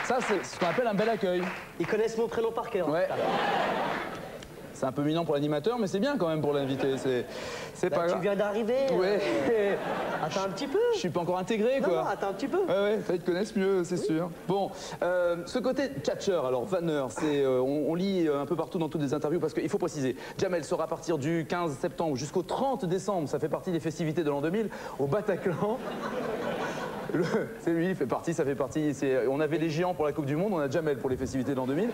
Ça, c'est ce qu'on appelle un bel accueil. Ils connaissent mon prénom par cœur. Ouais. C'est un peu minant pour l'animateur, mais c'est bien quand même pour l'invité. C'est pas grave. Tu viens d'arriver. Ouais. Attends un petit peu. Je suis pas encore intégré, quoi. Non, attends un petit peu. Ouais, ils te connaissent mieux, c'est sûr. Bon, ce côté tchatcheur, alors vanneur, c'est, on lit un peu partout dans toutes les interviews, parce qu'il faut préciser, Jamel sera à partir du 15 septembre jusqu'au 30 décembre, ça fait partie des festivités de l'an 2000, au Bataclan. C'est lui, il fait partie, ça fait partie. On avait les géants pour la Coupe du Monde, on a Jamel pour les festivités de l'an 2000.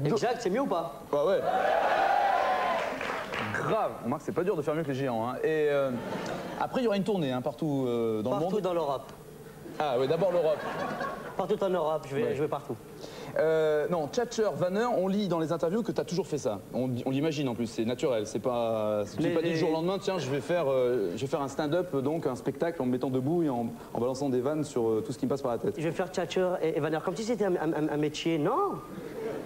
Exact, c'est mieux ou pas? Bah ouais. Grave. On remarque que c'est pas dur de faire mieux que les géants. Hein. Et après, il y aura une tournée hein, partout dans le monde. Partout dans l'Europe. Ah oui, d'abord l'Europe. Partout en Europe, je vais partout. Non, tchatcheur, vanneur, on lit dans les interviews que tu as toujours fait ça. On l'imagine en plus, c'est naturel. C'est pas, tu t'es pas dit du jour au lendemain, tiens, je vais faire un stand-up, donc un spectacle en me mettant debout et en balançant des vannes sur tout ce qui me passe par la tête. Je vais faire tchatcheur et vanneur, comme si c'était un métier. Non,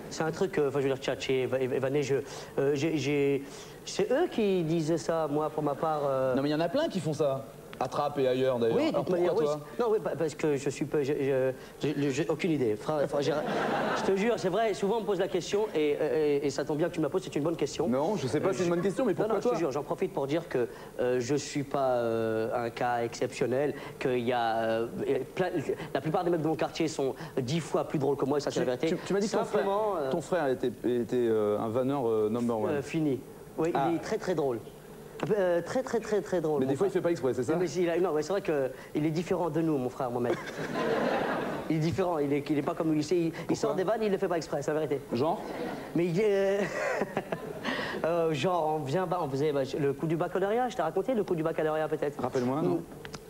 c'est un truc, enfin je veux dire tchatcher, vanner, c'est eux qui disaient ça, moi pour ma part. Non mais il y en a plein qui font ça. À Trappes et ailleurs d'ailleurs. Oui, alors pourquoi toi? Non, oui, parce que je suis pas. J'ai aucune idée. Je te jure, c'est vrai, souvent on me pose la question et ça tombe bien que tu me la poses, c'est une bonne question. Non, je sais pas si c'est une bonne question, mais pourquoi non, toi? Je te jure, j'en profite pour dire que je suis pas un cas exceptionnel, qu'il y a. La plupart des mecs de mon quartier sont 10 fois plus drôles que moi, et ça c'est la vérité. Tu m'as dit que ton frère était un vanneur number one. Fini. Oui, il est très très drôle. Très drôle. Mais des fois, il fait pas exprès, c'est ça? Non, c'est vrai qu'il est différent de nous, mon frère, mon mec. Il est différent, il est pas comme lui. Il sort des vannes, il le fait pas exprès, c'est la vérité. Genre? Mais il est. Genre, on faisait le coup du baccalauréat, je t'ai raconté le coup du baccalauréat peut-être? Rappelle-moi, non?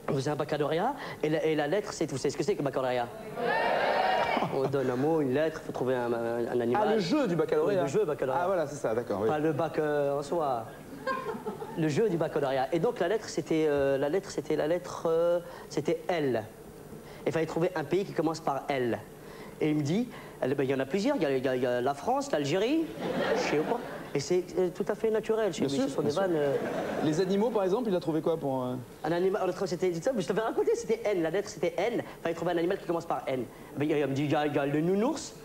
On faisait un baccalauréat et la lettre, vous savez ce que c'est que le baccalauréat? On donne un mot, une lettre, il faut trouver un animal. Ah, le jeu du baccalauréat? Oui, le jeu baccalauréat. Ah, voilà, c'est ça, d'accord. Oui. Pas le bac en soi. Le jeu du baccalauréat. Et donc la lettre, c'était c'était L. Il fallait trouver un pays qui commence par L. Et il me dit, il y en a plusieurs, il y a la France, l'Algérie, je sais pas. Et c'est tout à fait naturel chez lui, ce sont des vannes. Les animaux, par exemple, il a trouvé quoi pour... Un animal, c'était ça, je t'avais raconté, c'était N, la lettre c'était N, il fallait trouver un animal qui commence par N. Il me dit, il y a le nounours.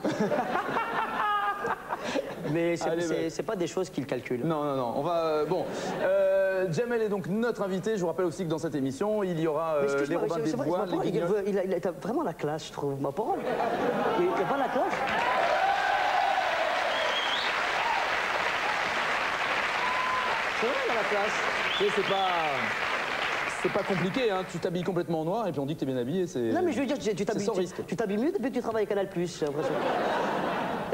Mais c'est pas des choses qu'il calcule. Non, on va... bon, Jamel est donc notre invité. Je vous rappelle aussi que dans cette émission, il y aura les Robins des Bois, les Guignols. Il a vraiment la classe, je trouve, ma parole. Il a pas la classe. C'est vrai, il a la classe. Tu sais, c'est pas compliqué, hein. Tu t'habilles complètement en noir et puis on dit que t'es bien habillé, c'est... Non, mais je veux dire, tu t'habilles mieux depuis que tu travailles à Canal+, j'ai l'impression.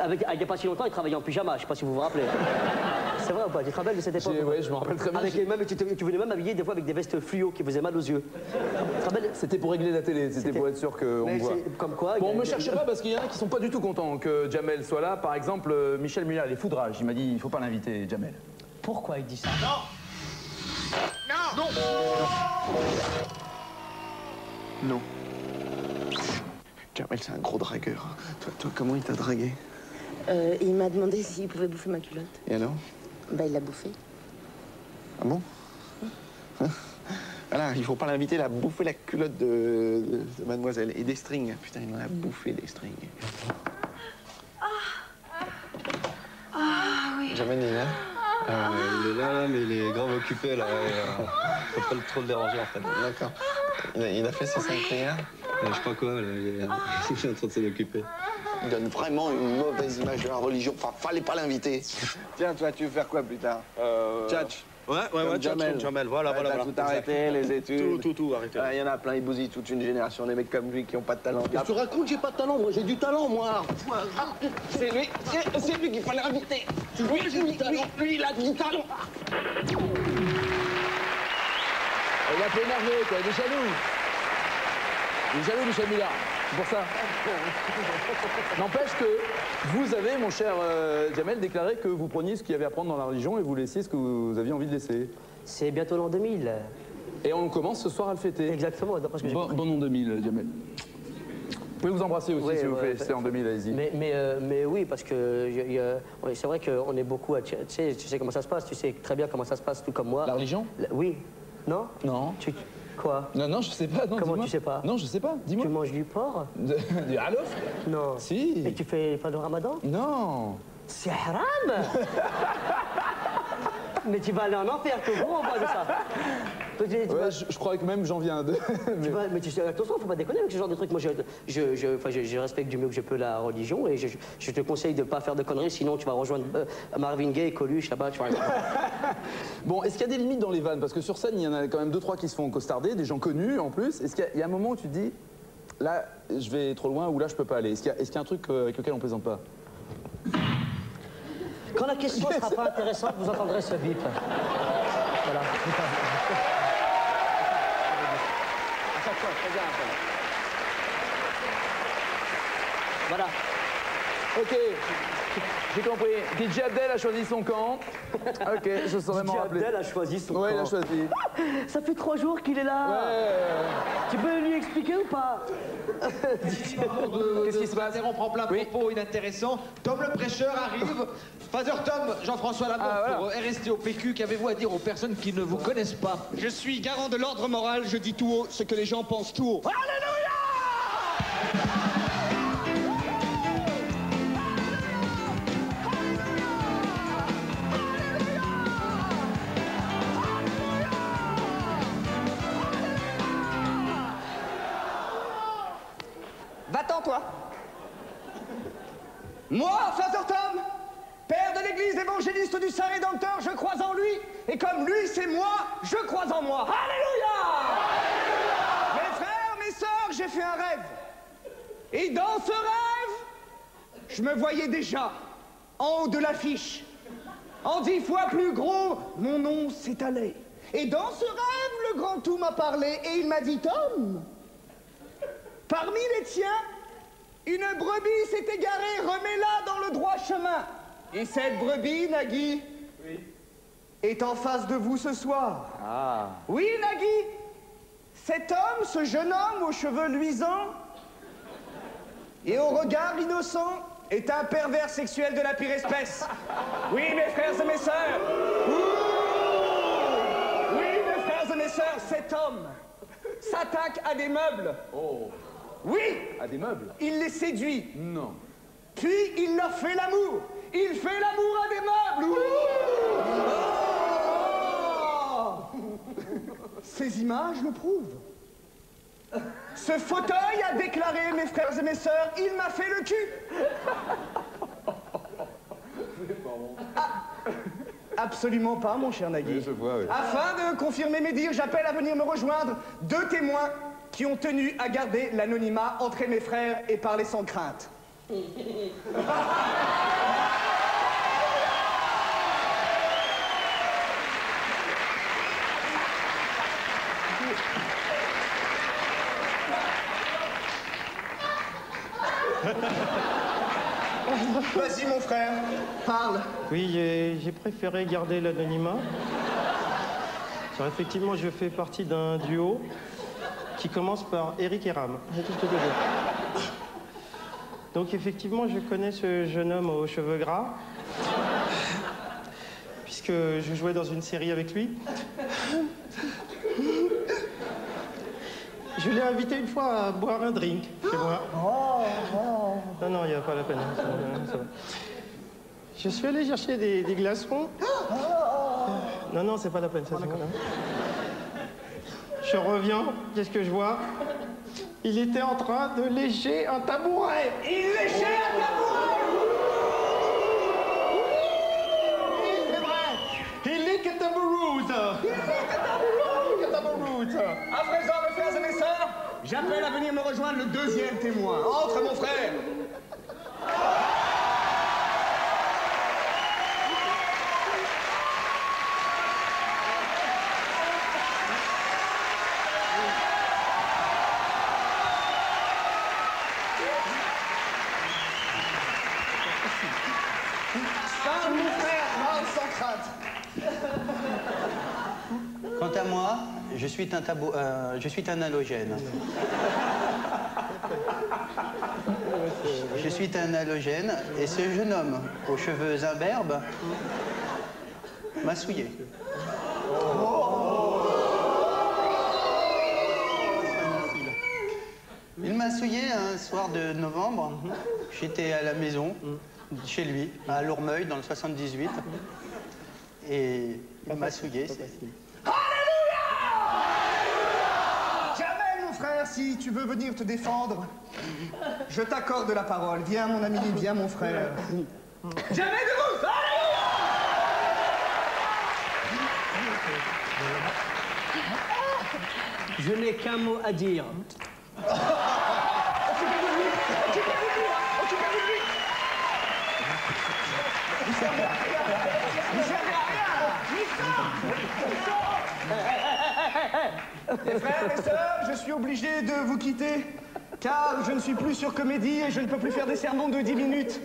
Il n'y a pas si longtemps, il travaillait en pyjama, je ne sais pas si vous vous rappelez. C'est vrai ou pas? Tu te rappelles de cette époque? Oui, je me rappelle très bien. Tu venais même habiller des fois avec des vestes fluo qui faisaient mal aux yeux. C'était pour régler la télé, c'était pour être sûr qu'on me voit. Comme quoi... Bon, me cherchez pas parce qu'il y en a qui sont pas du tout contents que Jamel soit là. Par exemple, Michel Muller, les foudrages. Il m'a dit, il faut pas l'inviter, Jamel. Pourquoi il dit ça? Non! Non. Jamel, c'est un gros dragueur. Toi, comment il t'a dragué? Il m'a demandé s'il pouvait bouffer ma culotte. Et alors? Bah, il l'a bouffée. Ah bon? Voilà, il faut pas l'inviter, il a bouffé la culotte de mademoiselle. Et des strings. Putain, il en a bouffé des strings. Oui. Jamel, il est là? Il est là, mais il est grave occupé, là. Faut pas trop le déranger, en fait. D'accord. Il a fait ses 5 prières? Je sais pas quoi, là, il est en train de s'en occuper. Il donne vraiment une mauvaise image de la religion. Enfin, fallait pas l'inviter. Tiens, toi, tu veux faire quoi plus tard? Tchatch. Ouais, Jamel, voilà. Tout arrêté, les études. Tout arrêté. Il y en a plein, ils bousillent toute une génération, des mecs comme lui qui ont pas de talent. Qu'est-ce que tu racontes? J'ai pas de talent, moi, j'ai du talent, moi. C'est lui qu'il fallait inviter. Lui, il a du talent. Il a fait énervé, quoi, il est jaloux. Il est jaloux, Michel Muller. C'est pour ça. N'empêche que vous avez, mon cher Jamel, déclaré que vous preniez ce qu'il y avait à prendre dans la religion et vous laissiez ce que vous aviez envie de laisser. C'est bientôt l'an 2000. Et on commence ce soir à le fêter. Exactement, d'après ce que j'ai compris. Bon an 2000, Jamel. Vous pouvez vous embrasser aussi, si vous fêtez en 2000, allez-y. Mais oui, parce que c'est vrai qu'on est beaucoup à... Tu sais comment ça se passe, tu sais très bien comment ça se passe, tout comme moi. La religion? Oui. Non? Non. Quoi? Non, je sais pas. Non, Comment tu sais pas? Non, je sais pas. Dis-moi. Tu manges du porc? Du halof? Non. Si. Et tu fais pas de ramadan? Non. C'est haram. Mais tu vas aller en enfer, tout gros, en bas de ça. Ouais, je crois que même j'en viens de... Mais tu sais, attention, faut pas déconner avec ce genre de trucs. Moi, je respecte du mieux que je peux la religion et je te conseille de pas faire de conneries, sinon tu vas rejoindre Marvin Gaye, Coluche, là-bas, tu vois. Bon, est-ce qu'il y a des limites dans les vannes? Parce que sur scène, il y en a quand même 2-3 qui se font costarder, des gens connus en plus. Est-ce qu'il y a un moment où tu te dis, là, je vais trop loin ou là, je peux pas aller? Est-ce qu'il y a un truc avec lequel on plaisante pas? Quand la question sera pas intéressante, vous entendrez ce bip. Voilà. Voilà. Ok, j'ai compris. DJ Abdel a choisi son camp. Ok, je saurais m'en rappeler. DJ Abdel a choisi son camp. Ouais, il a choisi. Ça fait 3 jours qu'il est là. Ouais. Tu peux lui expliquer ou pas? Qu'est-ce qui se passe? On prend plein propos inintéressants. Tom le prêcheur arrive. Father Tom, Jean-François Lamotte pour RST au PQ. Qu'avez-vous à dire aux personnes qui ne vous connaissent pas? Je suis garant de l'ordre moral, je dis tout haut ce que les gens pensent tout haut. Alléluia! Va-t'en, toi. Moi, Father Tom, père de l'église évangéliste du Saint Rédempteur, je crois en lui, et comme lui c'est moi, je crois en moi. Alléluia! Mes frères, mes sœurs, j'ai fait un rêve. Et dans ce rêve, je me voyais déjà en haut de l'affiche, en 10 fois plus gros, mon nom s'étalait. Et dans ce rêve, le grand tout m'a parlé, et il m'a dit, Tom, parmi les tiens, une brebis s'est égarée, remets-la dans le droit chemin. Et cette brebis, Nagui, est en face de vous ce soir. Ah. Oui, Nagui, cet homme, ce jeune homme aux cheveux luisants et au regard innocent, est un pervers sexuel de la pire espèce. Oui, mes frères et mes sœurs. Oui, mes frères et mes sœurs, cet homme s'attaque à des meubles. Oh. Oui. À des meubles? Il les séduit. Non. Puis il leur fait l'amour. Il fait l'amour à des meubles. Oh. Ces images le prouvent. Ce fauteuil a déclaré, mes frères et mes sœurs, il m'a fait le cul. Absolument pas, mon cher Nagui. Oui, je vois, oui. Afin de confirmer mes dires, j'appelle à venir me rejoindre 2 témoins qui ont tenu à garder l'anonymat entre mes frères et parler sans crainte. Vas-y, mon frère, parle. Oui, j'ai préféré garder l'anonymat. Car effectivement, je fais partie d'un duo qui commence par Eric et Ram. C'est tout ce que je veux dire. Donc effectivement, je connais ce jeune homme aux cheveux gras, puisque je jouais dans une série avec lui. Je l'ai invité une fois à boire un drink chez moi. Non, non, il n'y a pas la peine. Ça va. Je suis allé chercher des glaçons. Non, non, c'est pas la peine, ça, c'est bon, hein. Je reviens, qu'est-ce que je vois? Il était en train de lécher un tabouret. Il léchait un tabouret. Oui, c'est vrai. He licked a tabouroute. À présent, mes frères et mes sœurs, j'appelle à venir me rejoindre le 2e témoin. Entre, mon frère. Parle, mon frère, parle sans crainte. Quant à moi, je suis un halogène. Je suis un halogène et ce jeune homme aux cheveux imberbes m'a souillé. souillé un soir de novembre. J'étais à la maison, chez lui, à Lourmeuil, dans le 78. Et il m'a souillé. Jamel, mon frère, si tu veux venir te défendre, je t'accorde la parole. Viens, mon ami, viens, mon frère. Jamel, debout! Je n'ai qu'un mot à dire. Occupez-vous de lui! Occupez-vous de lui! Occupez-vous de lui! Vous servez à rien! Vous servez à rien! Mes frères, mes sœurs, je suis obligé de vous quitter, car je ne suis plus sur Comédie et je ne peux plus faire des sermons de 10 minutes.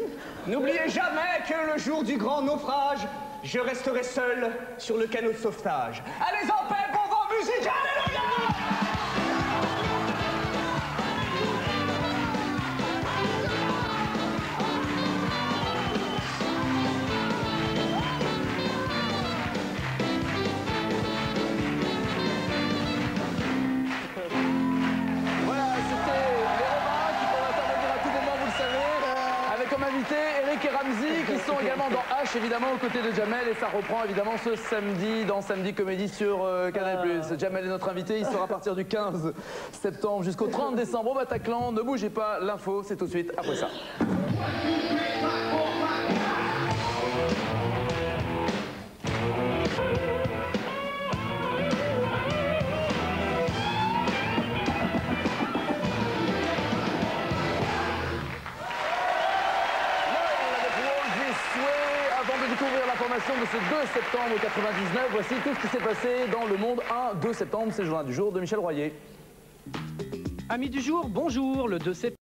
N'oubliez jamais que le jour du grand naufrage, je resterai seul sur le canot de sauvetage. Allez en paix pour vos musiques! Alléluia! Comme invité, Eric et Ramzy qui sont également dans H évidemment aux côtés de Jamel et ça reprend évidemment ce samedi dans Samedi Comédie sur Canal+. Jamel est notre invité, il sera à partir du 15 septembre jusqu'au 30 décembre au Bataclan. Ne bougez pas, l'info c'est tout de suite après ça. Découvrir l'information de ce 2 septembre 99. Voici tout ce qui s'est passé dans le monde 1 2 septembre. C'est le journal du jour de Michel Royer. Amis du jour, bonjour. Le 2 septembre.